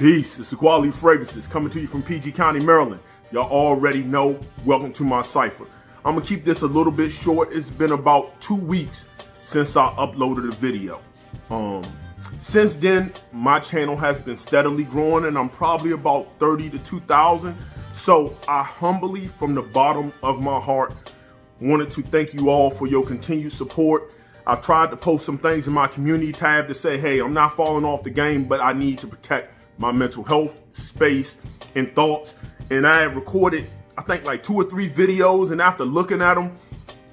Peace, it's Equalityfragrances coming to you from PG County, Maryland. Y'all already know, welcome to my cipher. I'm gonna keep this a little bit short. It's been about 2 weeks since I uploaded a video. Since then, my channel has been steadily growing and I'm probably about 30 to 2,000. So I humbly, from the bottom of my heart, wanted to thank you all for your continued support. I've tried to post some things in my community tab to say, hey, I'm not falling off the game, but I need to protect my mental health, space, and thoughts. And I had recorded, I think like 2 or 3 videos, and after looking at them,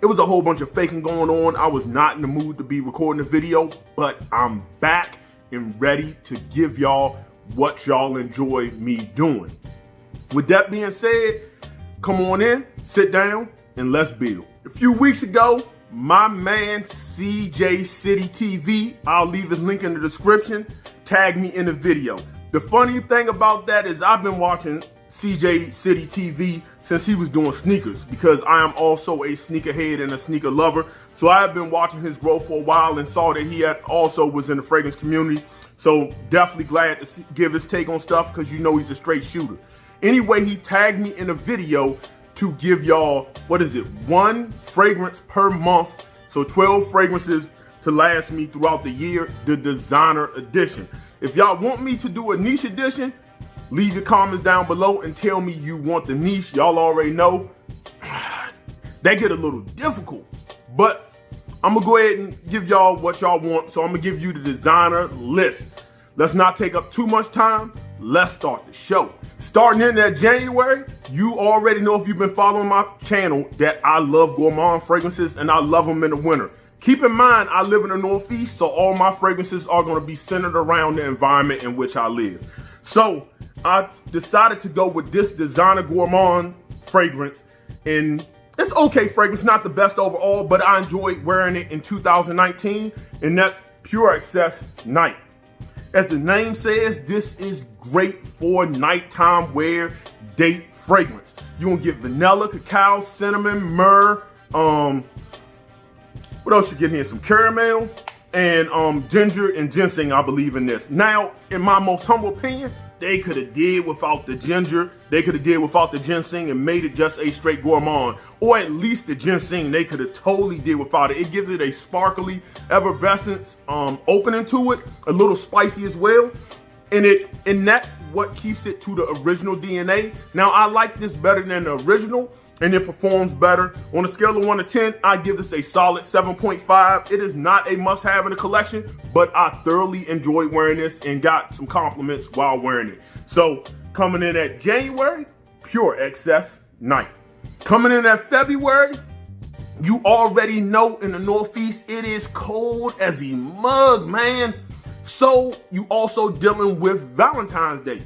it was a whole bunch of faking going on. I was not in the mood to be recording a video, but I'm back and ready to give y'all what y'all enjoy me doing. With that being said, come on in, sit down, and let's build. A few weeks ago, my man CJ City TV, I'll leave his link in the description, tagged me in the video. The funny thing about that is I've been watching CJ City TV since he was doing sneakers, because I am also a sneakerhead and a sneaker lover. So I have been watching his growth for a while and saw that he had also was in the fragrance community. So definitely glad to give his take on stuff, because you know he's a straight shooter. Anyway, he tagged me in a video to give y'all, what is it, 1 fragrance per month. So 12 fragrances to last me throughout the year, the designer edition. If y'all want me to do a niche edition, leave your comments down below and tell me you want the niche. Y'all already know they get a little difficult, but I'm gonna go ahead and give y'all what y'all want. So I'm gonna give you the designer list. Let's not take up too much time. Let's start the show. Starting in that January, you already know if you've been following my channel that I love gourmand fragrances and I love them in the winter. Keep in mind, I live in the Northeast, so all my fragrances are gonna be centered around the environment in which I live. So I decided to go with this designer gourmand fragrance, and it's okay fragrance, not the best overall, but I enjoyed wearing it in 2019, and that's Pure Excess Night. As the name says, this is great for nighttime wear, date fragrance. You're gonna get vanilla, cacao, cinnamon, myrrh, what else you get here? Some caramel and ginger and ginseng, I believe in this. Now, in my most humble opinion, they could have did without the ginger, they could have did without the ginseng and made it just a straight gourmand. Or at least the ginseng, they could have totally did without it. It gives it a sparkly effervescence opening to it, a little spicy as well. And that's what keeps it to the original DNA. Now, I like this better than the original, and it performs better. On a scale of 1 to 10, I give this a solid 7.5. It is not a must-have in the collection, but I thoroughly enjoyed wearing this and got some compliments while wearing it. So coming in at January, Pure Excess Night. Coming in at February, you already know in the Northeast, it is cold as a mug, man. So you also dealing with Valentine's Day.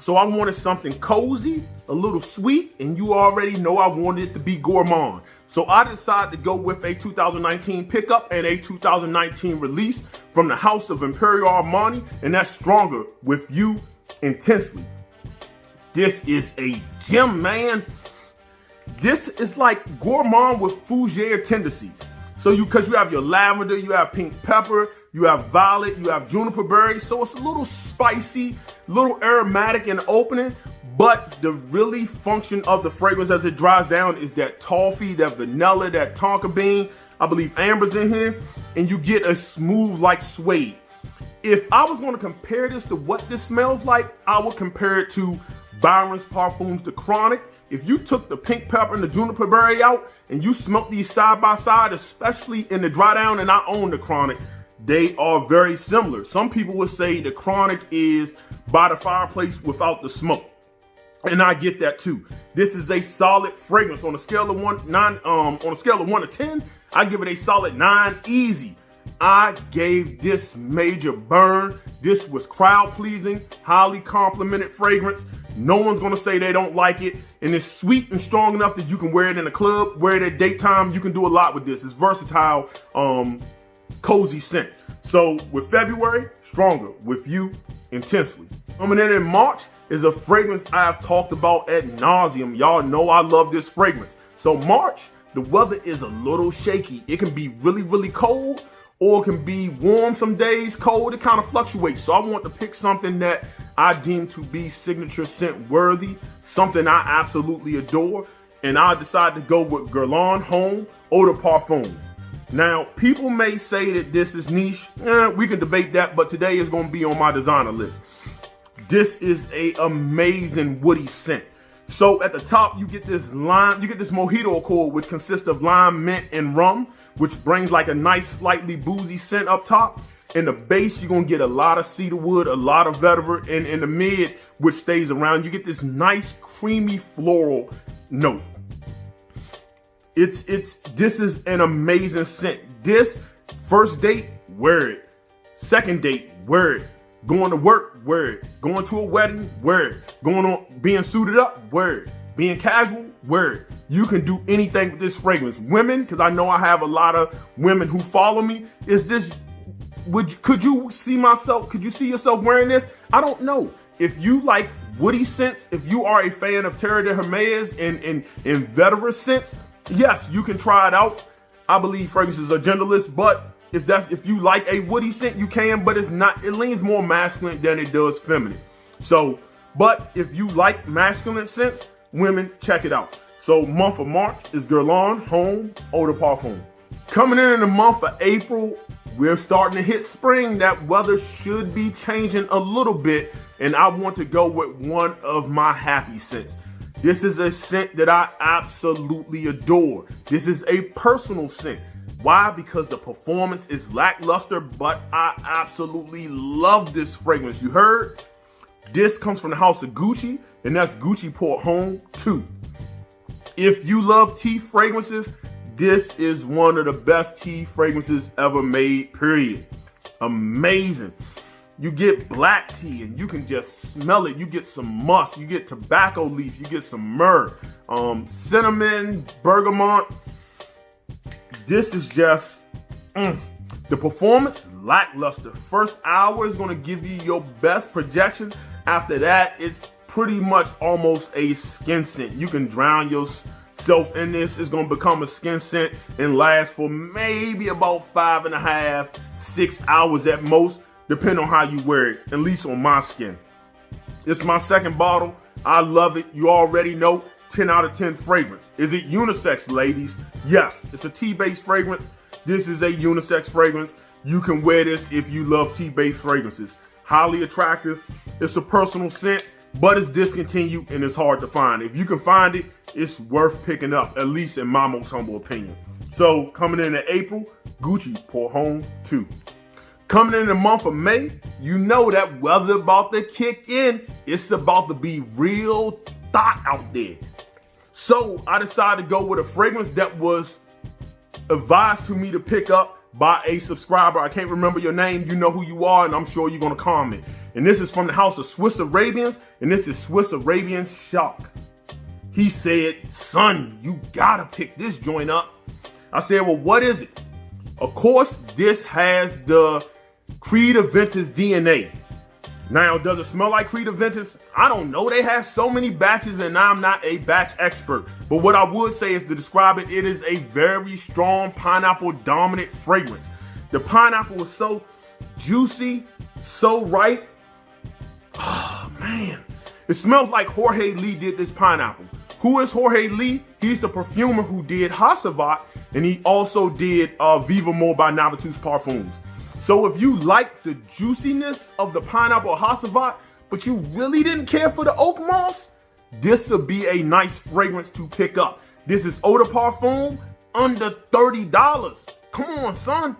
So I wanted something cozy, a little sweet, and you already know I wanted it to be gourmand. So I decided to go with a 2019 pickup and a 2019 release from the House of Imperial Armani, and that's Stronger with You Intensely. This is a gem, man. This is like gourmand with fougere tendencies. So because you have your lavender, you have pink pepper, you have violet, you have juniper berry. So it's a little spicy, a little aromatic in the opening, but the really function of the fragrance as it dries down is that toffee, that vanilla, that tonka bean. I believe Ambre's in here, and you get a smooth like suede. If I was going to compare this to what this smells like, I would compare it to Byron's Parfums The Chronic. If you took the pink pepper and the juniper berry out and you smelt these side by side, especially in the dry down, and I own the Chronic, they are very similar. Some people would say the Chronic is by the fireplace without the smoke, and I get that too. This is a solid fragrance. On a scale of 1 to 10, I give it a solid 9 easy. I gave this major burn. This was crowd pleasing, highly complimented fragrance. No one's gonna say they don't like it, and it's sweet and strong enough that you can wear it in a club, wear it at daytime. You can do a lot with this. It's versatile, cozy scent. So with February, Stronger with You Intensely. Coming in March is a fragrance I have talked about ad nauseum. Y'all know I love this fragrance. So March, the weather is a little shaky. It can be really, really cold, or it can be warm some days, cold. It kind of fluctuates. So I want to pick something that I deem to be signature scent worthy, something I absolutely adore, and I decided to go with Guerlain Homme Eau de Parfum. Now, people may say that this is niche. We can debate that, but today is going to be on my designer list. This is a amazing woody scent. So at the top, you get this mojito accord, which consists of lime, mint, and rum, which brings like a nice, slightly boozy scent up top. In the base, you're gonna get a lot of cedarwood, a lot of vetiver, and in the mid, which stays around, you get this nice, creamy floral note. This is an amazing scent. This first date, wear it. Second date, wear it. Going to work, wear it. Going to a wedding, wear it. Going on, being suited up, wear it. Being casual, wear it. You can do anything with this fragrance. Women, because I know I have a lot of women who follow me. Is this, could you see yourself wearing this? I don't know. If you like woody scents, if you are a fan of Terre de Hermes and vetiver scents, yes, you can try it out. I believe fragrances are genderless, but if you like a woody scent, you can, but it leans more masculine than it does feminine. So, but if you like masculine scents, women, check it out. So month of March is Guerlain Homme Eau de Parfum. Coming in the month of April, we're starting to hit spring. That weather should be changing a little bit, and I want to go with one of my happy scents. This is a scent that I absolutely adore. This is a personal scent. Why? Because the performance is lackluster, but I absolutely love this fragrance. You heard? This comes from the house of Gucci, and that's Gucci Port Homme 2. If you love tea fragrances, this is one of the best tea fragrances ever made, period. Amazing. You get black tea and you can just smell it. You get some musk, you get tobacco leaf, you get some myrrh, cinnamon, bergamot. This is just, the performance, lackluster. First hour is gonna give you your best projection. After that, it's pretty much almost a skin scent. You can drown yourself in this. It's gonna become a skin scent and last for maybe about 5.5, 6 hours at most, depending on how you wear it, at least on my skin. It's my second bottle. I love it. You already know, 10 out of 10 fragrance. Is it unisex, ladies? Yes, it's a tea-based fragrance. This is a unisex fragrance. You can wear this if you love tea-based fragrances. Highly attractive. It's a personal scent, but it's discontinued and it's hard to find. If you can find it, it's worth picking up, at least in my most humble opinion. So coming in April, Gucci Port Homme 2. Coming in the month of May, you know that weather about to kick in. It's about to be real hot out there. So I decided to go with a fragrance that was advised to me to pick up by a subscriber. I can't remember your name. You know who you are, and I'm sure you're going to comment. And this is from the house of Swiss Arabians, and this is Swiss Arabian Shawg. He said, son, you gotta pick this joint up. I said, well, what is it? Of course, this has the Creed Aventus DNA. Now, does it smell like Creed Aventus? I don't know. They have so many batches, and I'm not a batch expert. But what I would say is to describe it, it is a very strong pineapple dominant fragrance. The pineapple is so juicy, so ripe. Oh, man. It smells like Jorge Lee did this pineapple. Who is Jorge Lee? He's the perfumer who did Hassavat, and he also did Viva More by Novatus Parfums. So if you like the juiciness of the pineapple Hassavat, but you really didn't care for the oak moss, this would be a nice fragrance to pick up. This is Eau de Parfum, under $30. Come on, son.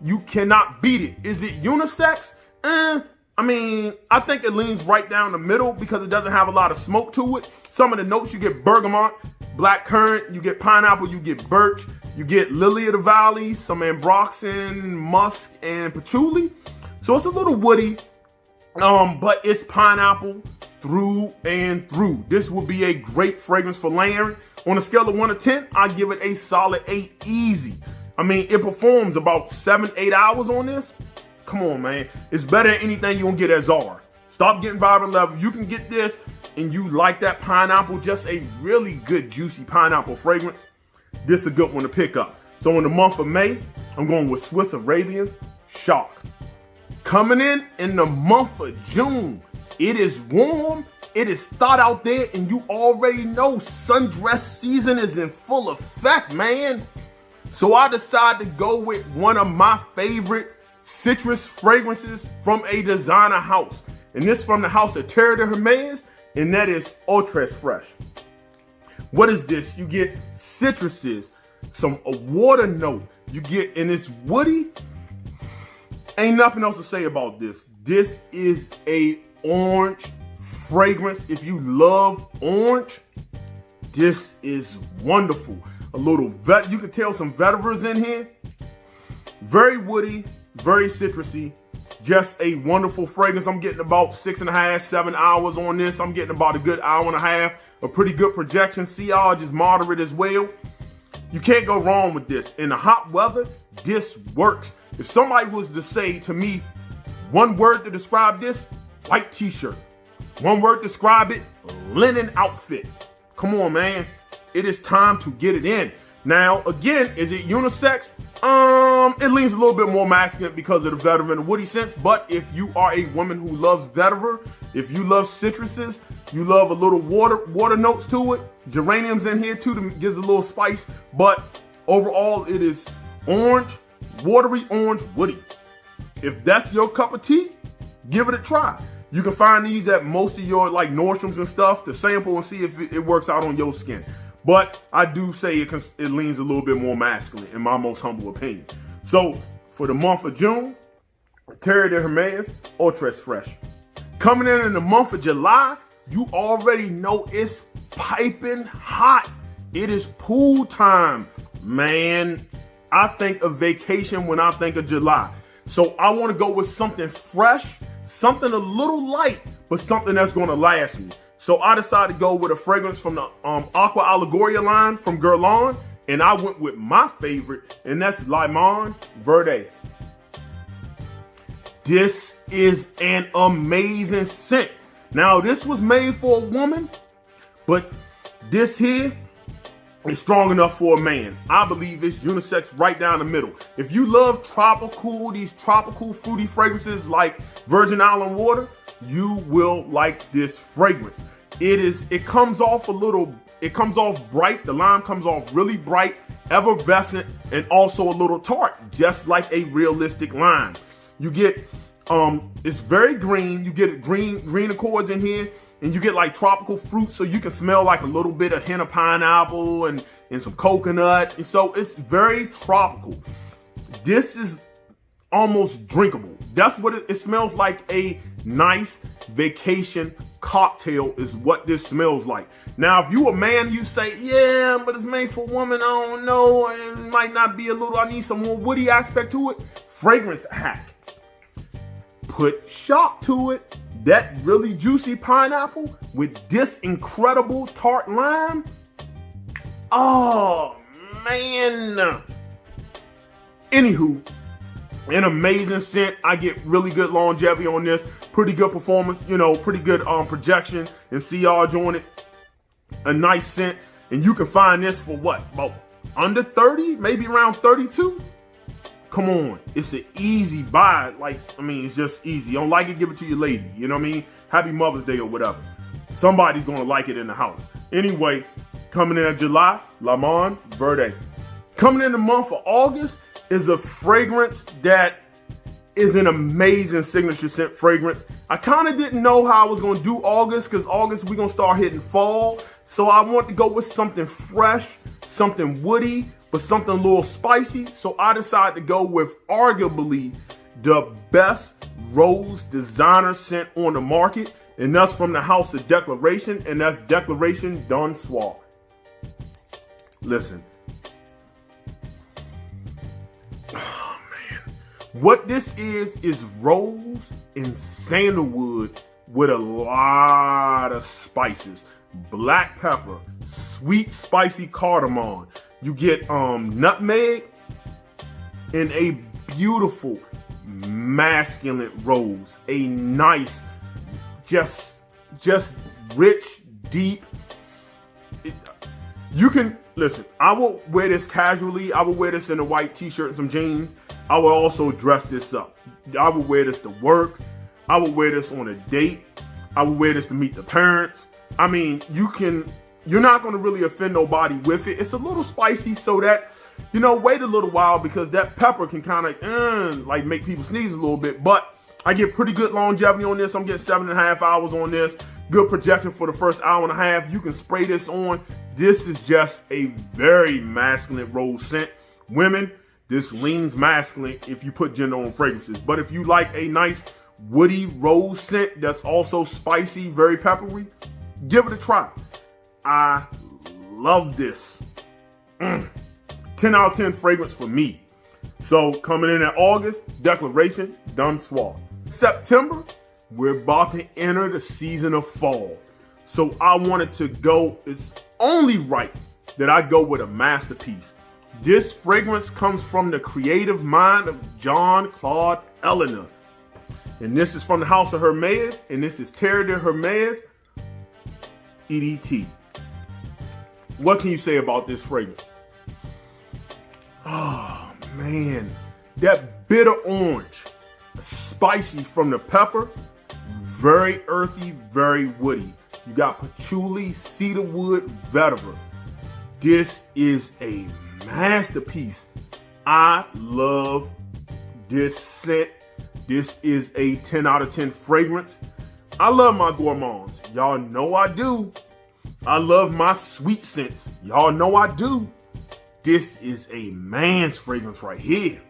You cannot beat it. Is it unisex? I mean, I think it leans right down the middle because it doesn't have a lot of smoke to it. Some of the notes, you get bergamot, black currant, you get pineapple, you get birch, you get lily of the valley, some ambroxan, musk, and patchouli. So it's a little woody, but it's pineapple through and through. This would be a great fragrance for layering. On a scale of 1 to 10, I give it a solid 8 easy. I mean, it performs about 7-8 hours on this. Come on, man. It's better than anything you're gonna get at Zara. Stop getting Vibrant Level. You can get this and you like that pineapple, just a really good juicy pineapple fragrance. This is a good one to pick up. So in the month of May, I'm going with Swiss Arabian Shawg. Coming in the month of June, It is warm. It is thawed out there, and you already know sundress season is in full effect, man. So I decided to go with one of my favorite citrus fragrances from a designer house. And this from the house of Terre de Hermes, and that is Ultra Fresh. What is this? You get citruses, a water note. You get, and it's woody. Ain't nothing else to say about this. This is a orange fragrance. If you love orange, this is wonderful. A little you can tell some vetivers in here. Very woody, very citrusy. Just a wonderful fragrance. I'm getting about 6.5, 7 hours on this. I'm getting about a good hour and a half. A pretty good projection. CR just moderate as well. You can't go wrong with this. In the hot weather, this works. If somebody was to say to me, one word to describe this, white t-shirt. One word to describe it, linen outfit. Come on, man. It is time to get it in. Now, again, is it unisex? It leans a little bit more masculine because of the vetiver and the woody scents. But if you are a woman who loves vetiver, if you love citruses, you love a little water notes to it. Geraniums in here too, that gives a little spice. But overall, it is orange, watery orange, woody. If that's your cup of tea, give it a try. You can find these at most of your like Nordstroms and stuff to sample and see if it works out on your skin. But I do say it leans a little bit more masculine in my most humble opinion. So for the month of June, Terre de Hermes, Ultra Fresh. Coming in the month of July, you already know it's piping hot. It is pool time, man. I think of vacation when I think of July. So I want to go with something fresh, something a little light, but something that's going to last me. So I decided to go with a fragrance from the Aqua Allegoria line from Guerlain, and I went with my favorite, and that's Limon Verde. This is an amazing scent. Now, this was made for a woman, but this here is strong enough for a man. I believe it's unisex right down the middle. If you love these tropical fruity fragrances like Virgin Island water, you will like this fragrance. It comes off bright. The lime comes off really bright, effervescent, and also a little tart, just like a realistic lime. You get, it's very green. You get green accords in here, and you get like tropical fruit, so you can smell like a little bit of hint of pineapple and some coconut. And so it's very tropical. This is almost drinkable. That's what it smells like. A nice vacation cocktail is what this smells like. Now, if you a man, you say, yeah, but it's made for women. I don't know. It might not be I need some more woody aspect to it. Fragrance hack. Put Shawg to it. That really juicy pineapple with this incredible tart lime. Oh, man. Anywho, an amazing scent. I get really good longevity on this. Pretty good performance, pretty good projection and CR joint it. A nice scent. And you can find this for what? About under 30, maybe around 32. Come on. It's an easy buy. It's just easy. You don't like it, give it to your lady. You know what I mean? Happy Mother's Day or whatever. Somebody's going to like it in the house. Anyway, coming in July, Limon Verde. Coming in the month of August is a fragrance that is an amazing signature scent fragrance. I kind of didn't know how I was going to do August, because August we're going to start hitting fall. So I want to go with something fresh, something woody, but something a little spicy. So I decided to go with arguably the best rose designer scent on the market. And that's from the house of Declaration, and that's Declaration Done Soir. Listen. What this is rose and sandalwood with a lot of spices. Black pepper, sweet spicy cardamom. You get nutmeg and a beautiful masculine rose. A nice, just rich, deep. You can, listen, I will wear this casually. I will wear this in a white t-shirt and some jeans. I would also dress this up. I would wear this to work. I would wear this on a date. I would wear this to meet the parents. I mean, you're not going to really offend nobody with it. It's a little spicy, so that, you know, wait a little while, because that pepper can kind of like make people sneeze a little bit. But I get pretty good longevity on this. I'm getting 7.5 hours on this. Good projection for the first hour and a half. You can spray this on. This is just a very masculine rose scent. Women, this leans masculine if you put gender on fragrances. But if you like a nice woody rose scent that's also spicy, very peppery, give it a try. I love this. 10 out of 10 fragrance for me. So coming in at August, Declaration, done Soir. September, we're about to enter the season of fall. So I wanted to go, it's only right that I go with a masterpiece. This fragrance comes from the creative mind of Jean-Claude Ellena. And this is from the house of Hermes, and this is Terre de Hermes EDT. What can you say about this fragrance? Oh man, that bitter orange, spicy from the pepper, very earthy, very woody. You got patchouli, cedarwood, vetiver. This is a masterpiece. I love this scent. This is a 10 out of 10 fragrance. I love my gourmands. Y'all know I do. I love my sweet scents. Y'all know I do. This is a man's fragrance right here.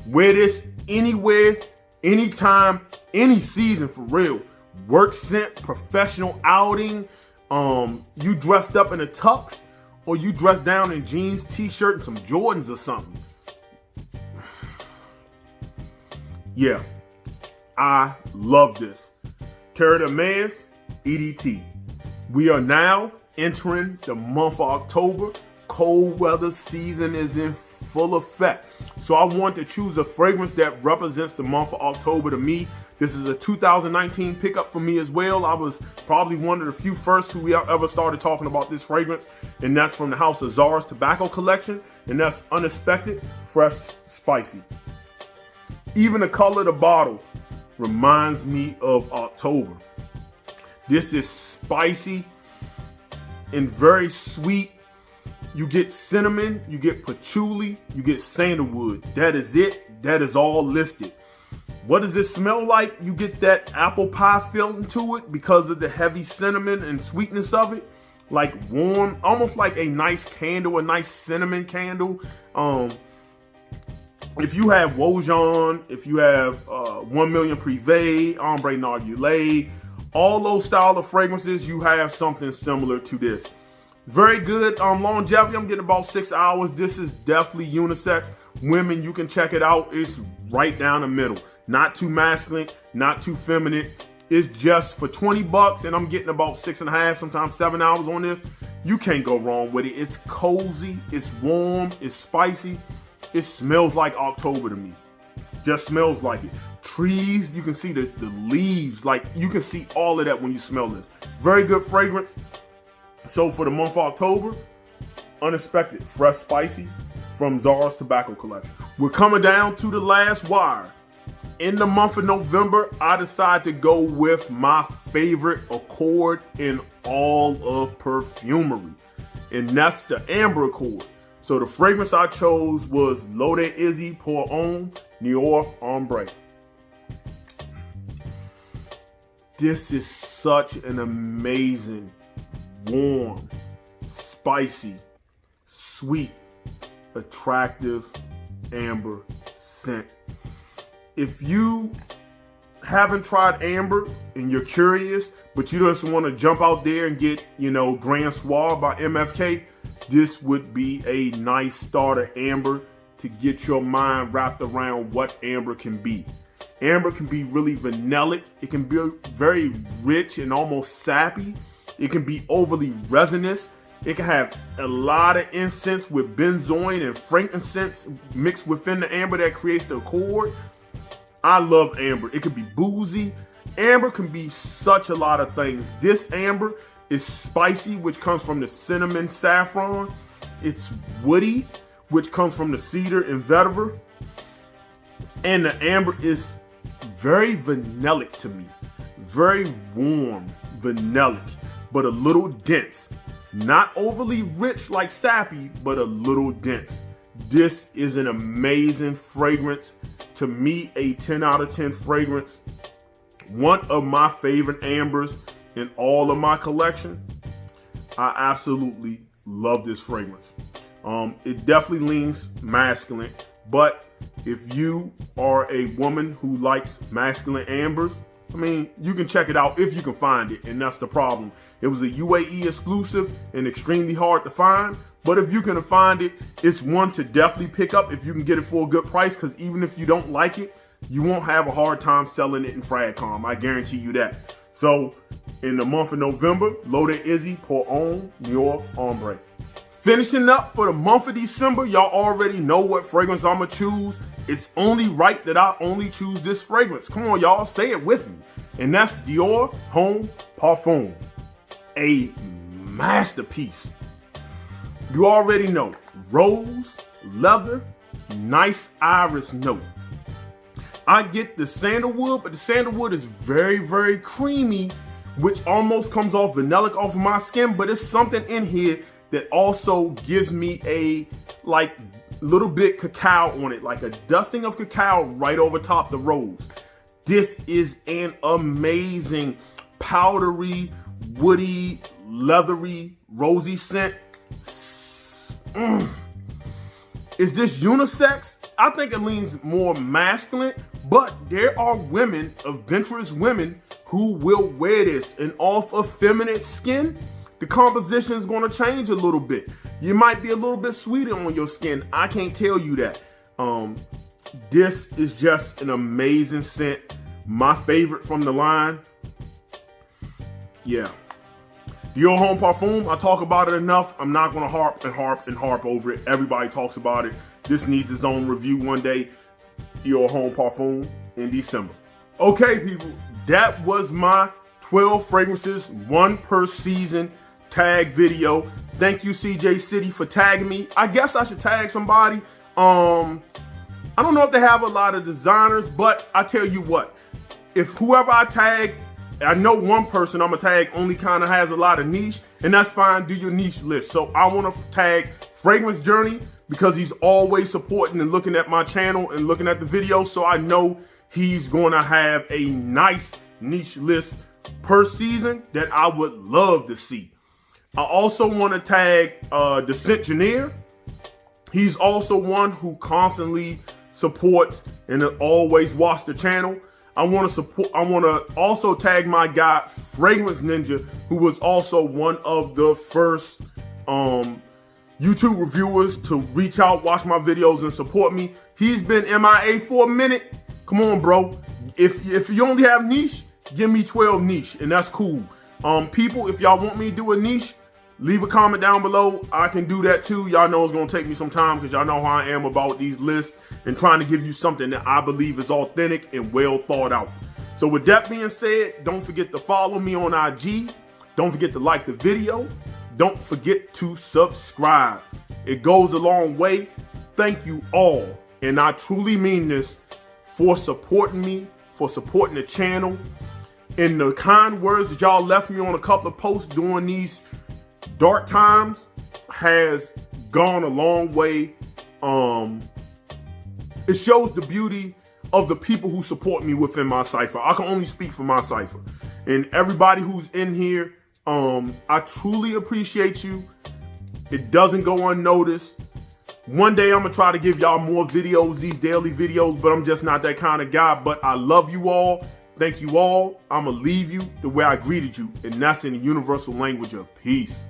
Wear this anywhere, anytime, any season for real. Work scent, professional outing, you dressed up in a tux, or you dressed down in jeans, t-shirt, and some Jordans or something. Yeah, I love this. Terre de Hermes EDT. We are now entering the month of October. Cold weather season is in full effect. So I want to choose a fragrance that represents the month of October to me. This is a 2019 pickup for me as well. I was probably one of the few first who ever started talking about this fragrance, and that's from the house of Zara's tobacco collection, and that's Unexpected Fresh Spicy. Even the color of the bottle reminds me of October. This is spicy and very sweet. You get cinnamon, you get patchouli, you get sandalwood. That is it. That is all listed. What does it smell like? You get that apple pie feeling to it because of the heavy cinnamon and sweetness of it. Like warm, almost like a nice candle, a nice cinnamon candle. If you have Wojan, if you have 1 Million Privé, Ambre Narguilé, all those style of fragrances, you have something similar to this. Very good longevity. I'm getting about 6 hours. This is definitely unisex. Women, you can check it out. It's right down the middle. Not too masculine, not too feminine. It's just for 20 bucks, and I'm getting about 6.5, sometimes 7 hours on this. You can't go wrong with it. It's cozy, it's warm, it's spicy. It smells like October to me. Just smells like it. Trees, you can see the leaves, like you can see all of that when you smell this. Very good fragrance. So for the month of October, Unexpected Fresh Spicy from Zara's tobacco collection. We're coming down to the last wire. In the month of November, I decided to go with my favorite accord in all of perfumery, and that's the Ambre accord. So the fragrance I chose was L'Eau d'Issey pour Homme Noir Ambre. This is such an amazing, warm, spicy, sweet, attractive amber scent. If you haven't tried amber and you're curious, but you just want to jump out there and get, Grand Soir by MFK, this would be a nice starter amber to get your mind wrapped around what amber can be. Amber can be really vanillic. It can be very rich and almost sappy. It can be overly resinous. It can have a lot of incense with benzoin and frankincense mixed within the amber that creates the accord. I love amber. It can be boozy. Amber can be such a lot of things. This amber is spicy, which comes from the cinnamon saffron. It's woody, which comes from the cedar and vetiver. And the amber is very vanillic to me. Very warm, vanillic, but a little dense. Not overly rich like sappy, but a little dense. This is an amazing fragrance. To me, a 10 out of 10 fragrance. One of my favorite ambers in all of my collection. I absolutely love this fragrance. It definitely leans masculine, but if you are a woman who likes masculine ambers, I mean, you can check it out if you can find it, and that's the problem. It was a UAE exclusive and extremely hard to find, but if you can find it, it's one to definitely pick up if you can get it for a good price, because even if you don't like it, you won't have a hard time selling it in Fragcom. I guarantee you that. So, in the month of November, loaded Issey pour Homme, Noir, Ambre. Finishing up for the month of December, y'all already know what fragrance I'm gonna choose. It's only right that I only choose this fragrance. Come on, y'all, say it with me. And that's Dior Homme Parfum. A masterpiece. You already know, rose, leather, nice iris note. I get the sandalwood, but the sandalwood is very, very creamy, which almost comes off vanillic off of my skin, but it's something in here that also gives me a like little bit cacao on it, like a dusting of cacao right over top the rose. This is an amazing powdery, woody, leathery, rosy scent. Is this unisex? I think it leans more masculine, but there are women, adventurous women, who will wear this, and off of feminine skin, the composition is going to change a little bit. You might be a little bit sweeter on your skin. I can't tell you that. This is just an amazing scent. My favorite from the line. Yeah. Dior Homme Parfum, I talk about it enough. I'm not going to harp over it. Everybody talks about it. This needs its own review one day. Dior Homme Parfum in December. Okay, people, that was my 12 fragrances, one per season tag video. Thank you, CJ City, for tagging me. I guess I should tag somebody. I don't know if they have a lot of designers, but I tell you what, if whoever I tag, I know one person I'm gonna tag only kind of has a lot of niche, and that's fine. Do your niche list. So I want to tag Fragrance Journey because he's always supporting and looking at my channel and looking at the videos. So I know he's gonna have a nice niche list per season that I would love to see. I also want to tag the Scent Engineer. He's also one who constantly supports and always watch the channel. I want to also tag my guy Fragrance Ninja, who was also one of the first YouTube reviewers to reach out, watch my videos, and support me. He's been MIA for a minute. Come on, bro. If you only have niche, give me 12 niche, and that's cool. People, if y'all want me to do a niche, leave a comment down below. I can do that too. Y'all know it's gonna take me some time because y'all know how I am about these lists and trying to give you something that I believe is authentic and well thought out. So with that being said, don't forget to follow me on IG. Don't forget to like the video. Don't forget to subscribe. It goes a long way. Thank you all, and I truly mean this, for supporting me, for supporting the channel, and the kind words that y'all left me on a couple of posts during these dark times has gone a long way. It shows the beauty of the people who support me within my cipher. I can only speak for my cipher, and everybody who's in here, I truly appreciate you. It doesn't go unnoticed. One day I'm gonna try to give y'all more videos, these daily videos, but I'm just not that kind of guy. But I love you all. Thank you all. I'm gonna leave you the way I greeted you, and that's in the universal language of peace.